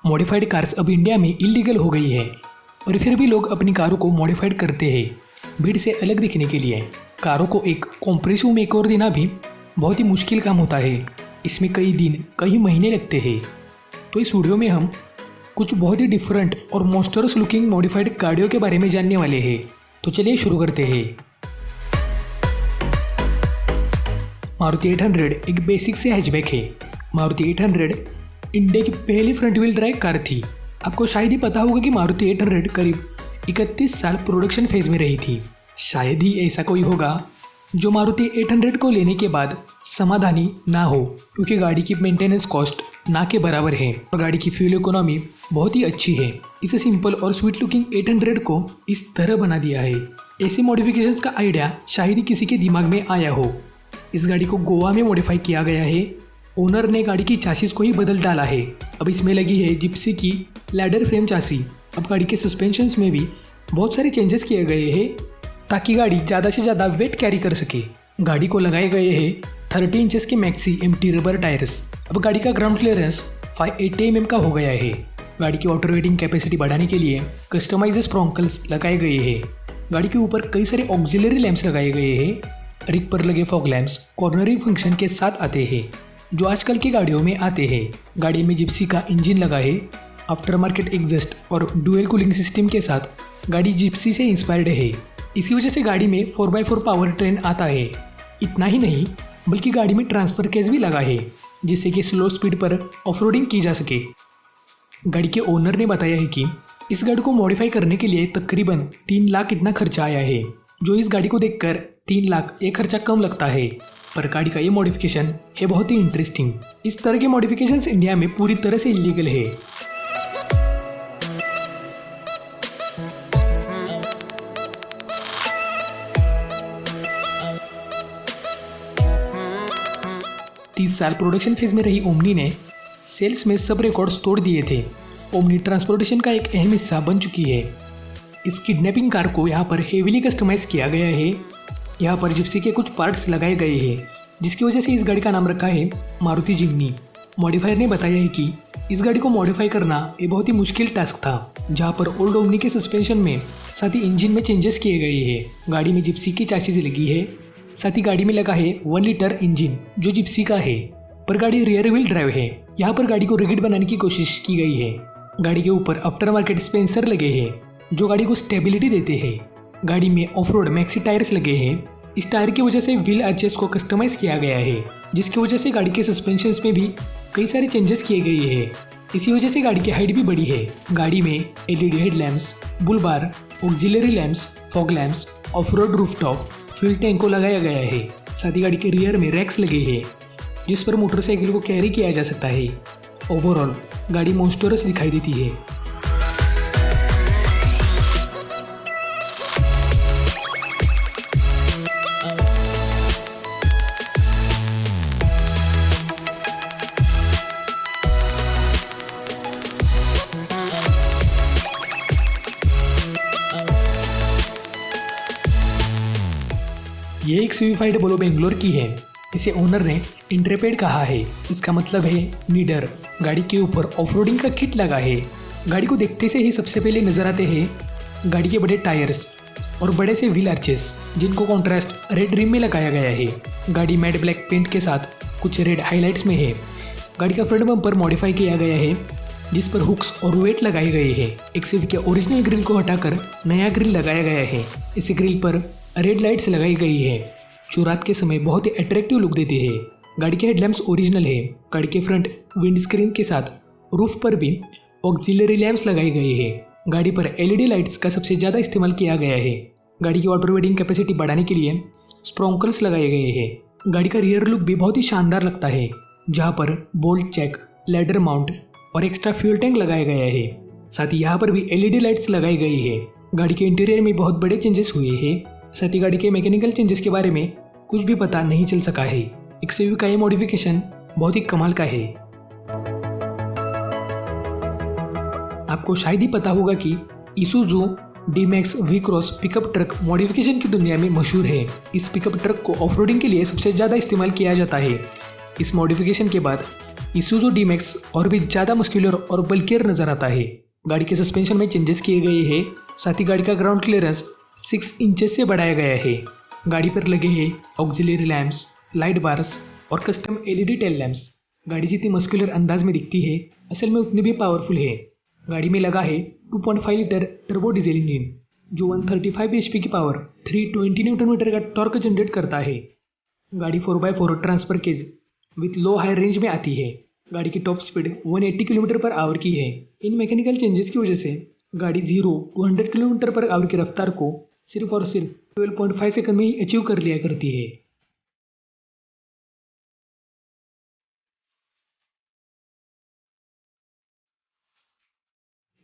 Modified cars अब India में illegal हो गई है और फिर भी लोग अपनी कारों को मॉडिफाइड करते हैं भीड़ से अलग दिखने के लिए। कारों को एक कॉम्प्रेसिव मेकओवर देना भी बहुत ही मुश्किल काम होता है। इसमें कई दिन कई महीने लगते हैं। तो इस वीडियो में हम कुछ बहुत ही डिफरेंट और मॉन्स्टरस लुकिंग मॉडिफाइड गाड़ियों के बारे में जानने वाले हैं। तो चलिए शुरू करते हैं। मारुति 800 एक बेसिक से हैचबैक है। मारुति 800 इंडिया की पहली फ्रंट व्हील ड्राइव कार थी। आपको शायद ही पता होगा कि मारुति 800 करीब 31 साल प्रोडक्शन फेज में रही थी। शायद ही ऐसा कोई होगा जो मारुति 800 को लेने के बाद समाधानी ना हो, क्योंकि गाड़ी की मेंटेनेंस कॉस्ट ना के बराबर है और गाड़ी की फ्यूल इकोनॉमी बहुत ही अच्छी है। इसे सिंपल और स्वीट लुकिंग 800 को इस तरह बना दिया है। ऐसे मॉडिफिकेशंस का आइडिया शायद ही किसी के दिमाग में आया हो। इस गाड़ी को गोवा में मॉडिफाई किया गया है। ओनर ने गाड़ी की चासीस को ही बदल डाला है। अब इसमें लगी है जिप्सी की लैडर फ्रेम चासी। अब गाड़ी के सस्पेंशंस में भी बहुत सारे चेंजेस किए गए हैं ताकि गाड़ी ज़्यादा से ज़्यादा वेट कैरी कर सके। गाड़ी को लगाए गए हैं 30 इंचेस के मैक्सी एम्प्टी रबर टायर्स। अब गाड़ी का ग्राउंड क्लियरेंस 580 mm का हो गया है। गाड़ी की वाटर वेटिंग कैपेसिटी बढ़ाने के लिए कस्टमाइज्ड स्प्रॉन्कल्स लगाए गए हैं। गाड़ी के ऊपर कई सारे ऑक्सिलरी लैंप्स लगाए गए हैं। रिग पर लगे फॉग लैंप्स कॉर्नरिंग फंक्शन के साथ आते हैं जो आजकल की गाड़ियों में आते हैं। गाड़ी में जिप्सी का इंजन लगा है। आफ्टर मार्केट एग्जस्ट और डुअल कूलिंग सिस्टम के साथ गाड़ी जिप्सी से इंस्पायर्ड है। इसी वजह से गाड़ी में 4x4 पावर ट्रेन आता है। इतना ही नहीं बल्कि गाड़ी में ट्रांसफर केस भी लगा है जिससे कि स्लो स्पीड पर ऑफरोडिंग की जा सके। गाड़ी के ओनर ने बताया है कि इस गाड़ी को मॉडिफाई करने के लिए तकरीबन 3 लाख इतना खर्चा आया है, जो इस गाड़ी को देखकर 3 लाख ये खर्चा कम लगता है। पर गाड़ी का ये मॉडिफिकेशन है बहुत ही इंटरेस्टिंग। इस तरह के मॉडिफिकेशंस इंडिया में पूरी तरह से इलीगल है। तीस साल प्रोडक्शन फेज में रही ओमनी ने सेल्स में सब रिकॉर्ड्स तोड़ दिए थे। ओमनी ट्रांसपोर्टेशन का एक अहम हिस्सा बन चुकी है। इस किडनैपिंग कार को यहाँ पर हेवीली कस्टमाइज किया गया है। यहाँ पर जिप्सी के कुछ पार्ट्स लगाए गए हैं जिसकी वजह से इस गाड़ी का नाम रखा है मारुति जिम्नी। मॉडिफायर ने बताया है कि इस गाड़ी को मॉडिफाई करना ये बहुत ही मुश्किल टास्क था, जहाँ पर ओल्ड ओमनी के सस्पेंशन में साथ ही इंजन में चेंजेस किए गए हैं। गाड़ी में जिप्सी की चासीज लगी है। साथ ही गाड़ी में लगा है 1 लीटर इंजन जो जिप्सी का है, पर गाड़ी रियर व्हील ड्राइव है। यहाँ पर गाड़ी को रिगिड बनाने की कोशिश की गई है। गाड़ी के ऊपर आफ्टर मार्केट स्पेंसर लगे हैं जो गाड़ी को स्टेबिलिटी देते हैं। गाड़ी में ऑफ रोड मैक्सी टायर्स लगे हैं। इस टायर की वजह से व्हील आर्चेस को कस्टमाइज किया गया है, जिसकी वजह से गाड़ी के सस्पेंशंस में भी कई सारे चेंजेस किए गए हैं। इसी वजह से गाड़ी की हाइट भी बढ़ी है। गाड़ी में LED headlamps, bull bar, auxiliary lamps, fog lamps, of road rooftop, fuel tank को लगाया गया है। साथ ही गाड़ी के रियर में रैक्स लगे हैं जिस पर मोटरसाइकिल को कैरी किया जा सकता है। ओवरऑल गाड़ी मॉन्स्टरस दिखाई देती है। ये एक स्विफाइड बोलो बेंगलोर की है। इसे ओनर ने इंट्रेपेड कहा है। इसका मतलब है नीडर। गाड़ी के ऊपर ऑफरोडिंग का किट लगा है। गाड़ी को देखते से ही सबसे पहले नजर आते हैं गाड़ी के बड़े टायर्स और बड़े से व्हील आर्चेस, जिनको कॉन्ट्रास्ट रेड रिम में लगाया गया है। गाड़ी मैट ब्लैक पेंट के साथ कुछ रेड हाईलाइट्स में है। गाड़ी का फ्रंट बम्पर मॉडिफाई किया गया है जिस पर हुक्स और वेट लगाए गए हैं। एक्सिव के ओरिजिनल ग्रिल को हटाकर नया ग्रिल लगाया गया है। इस ग्रिल पर रेड लाइट्स लगाई गई है जो रात के समय बहुत ही अट्रैक्टिव लुक देते हैं। गाड़ी के हेडलैम्प्स ओरिजिनल है। गाड़ी के फ्रंट विंड स्क्रीन के साथ रूफ पर भी ऑक्सिलरी लैंप्स लगाए गए हैं। गाड़ी पर LED लाइट्स का सबसे ज़्यादा इस्तेमाल किया गया है। गाड़ी की वाटर वेटिंग कैपेसिटी बढ़ाने के लिए स्प्रॉन्कल्स लगाए गए हैं। गाड़ी का रियर लुक भी बहुत ही शानदार लगता है, जहाँ पर बोल्ट चेक, लैडर माउंट और एक्स्ट्रा फ्यूल टैंक लगाया गया है। साथ ही यहाँ पर भी LED लाइट्स लगाई गई है। गाड़ी के इंटीरियर में बहुत बड़े चेंजेस हुए हैं। साथ ही गाड़ी के मैकेनिकल चेंजेस के बारे में कुछ भी पता नहीं चल सका है। XUV का ये मॉडिफिकेशन बहुत ही कमाल का है। आपको शायद ही पता होगा कि Isuzu D-Max V-Cross pickup truck modification की दुनिया में मशहूर है। इस पिकअप ट्रक को ऑफरोडिंग के लिए सबसे ज़्यादा इस्तेमाल किया जाता है। इस मॉडिफिकेशन के बाद इसूजू डी-मैक्स और भी ज़्यादा मस्कुलर और बल्कियर नज़र आता है। गाड़ी के सस्पेंशन में चेंजेस किए गए हैं, साथ ही गाड़ी का ग्राउंड क्लियरेंस 6 इंचेस से बढ़ाया गया है। गाड़ी पर लगे हैं ऑक्सिलरी लैंप्स, लाइट बार्स और कस्टम LED टेल लैंप्स। गाड़ी जितनी मस्कुलर अंदाज में दिखती है, असल में उतनी भी पावरफुल है। गाड़ी में लगा है 2.5 लीटर टर्बो डीजल इंजन जो 135 HP की पावर 320 न्यूटन मीटर का टॉर्क जनरेट करता है। गाड़ी 4x4 transfer case with low high range में आती है। गाड़ी की top speed 180 kilometre per hour की है। इन मैकेनिकल चेंजेस की वजह से गाड़ी 0 to 100 किलोमीटर पर आवर की रफ्तार को सिर्फ और सिर्फ 12.5 सेकंड में ही अचीव कर लिया करती है।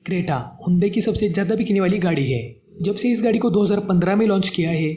क्रेटा हुंडई की सबसे ज़्यादा बिकने वाली गाड़ी है। जब से इस गाड़ी को 2015 में लॉन्च किया है,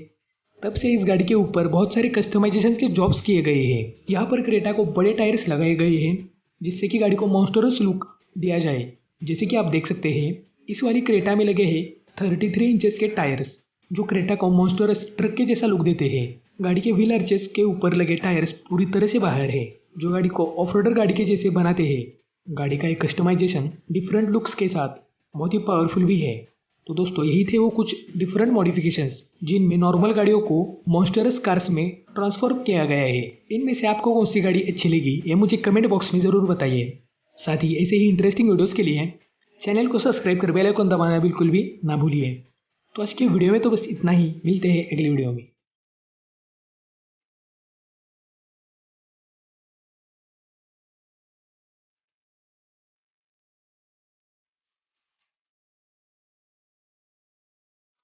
तब से इस गाड़ी के ऊपर बहुत सारे कस्टमाइजेशन के जॉब्स किए गए हैं। यहाँ पर क्रेटा को बड़े टायर्स लगाए गए हैं, जिससे कि गाड़ी को मॉन्स्टरस लुक दिया जाए। जैसे कि आप देख सकते हैं, इस वाली क्रेटा में लगे हैं 33 इंचेस के टायर्स, जो क्रेटा को मॉन्स्टरस ट्रक के जैसा लुक देते हैं। गाड़ी के व्हील आर्चेस के ऊपर लगे टायर्स पूरी तरह से बाहर है, जो गाड़ी को ऑफ रोडर गाड़ी के जैसे बनाते हैं। गाड़ी का एक कस्टमाइजेशन डिफरेंट लुक्स के साथ बहुत ही पावरफुल भी है। तो दोस्तों, यही थे वो कुछ डिफरेंट मॉडिफिकेशंस जिनमें नॉर्मल गाड़ियों को मॉन्स्टरस कार्स में ट्रांसफॉर्म किया गया है। इनमें से आपको कौन सी गाड़ी अच्छी लगी, ये मुझे कमेंट बॉक्स में ज़रूर बताइए। साथ ही ऐसे ही इंटरेस्टिंग वीडियोज़ के लिए चैनल को सब्सक्राइब कर बेल आइकन दबाना बिल्कुल भी ना भूलिए। तो आज की वीडियो में तो बस इतना ही। मिलते हैं अगली वीडियो में।